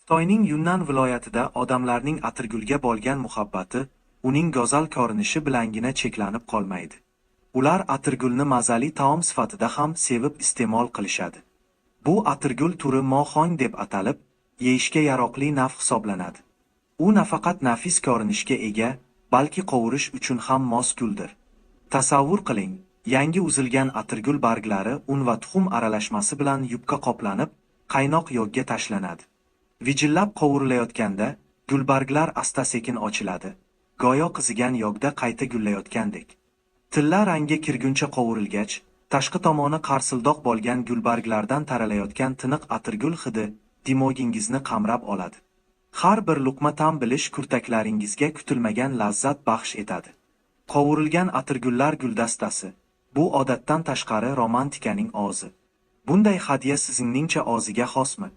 Xitoyning Yunnan viloyatida odamlarning atirgulga bo'lgan muhabbati uning go'zal ko'rinishi bilangina cheklanib qolmaydi. Ular atirgulni mazali taom sifatida ham sevib iste'mol qilishadi. Bu atirgul turi mohong deb atalib, yeyishga yaroqli nav hisoblanadi. U nafaqat nafis ko'rinishga ega, balki qovurish uchun ham mos guldir. Tasavvur qiling, yangi uzilgan atirgul barglari un va tuxum aralashmasi bilan yupqa qoplanib, qaynoq yog'ga tashlanadi. Vijillab qovurilayotganda, gulbarglar asta-sekin ochiladi. Go'yo qizigan yog'da qayta gullayotgandek. Tilla rangi kirguncha qovurilgach, tashqi tomoni qarsildoq bo'lgan gulbarglardan taralayotgan tiniq atirgul hidi dimogingizni qamrab oladi. Har bir luqma ta'm bilish kurtaklaringizga kutilmagan lazzat baxsh etadi. Qovurilgan atirgullar guldastasi. Bu odatdan tashqari romantikaning ozi. Bunday hadya sizningcha o'ziga xosmi?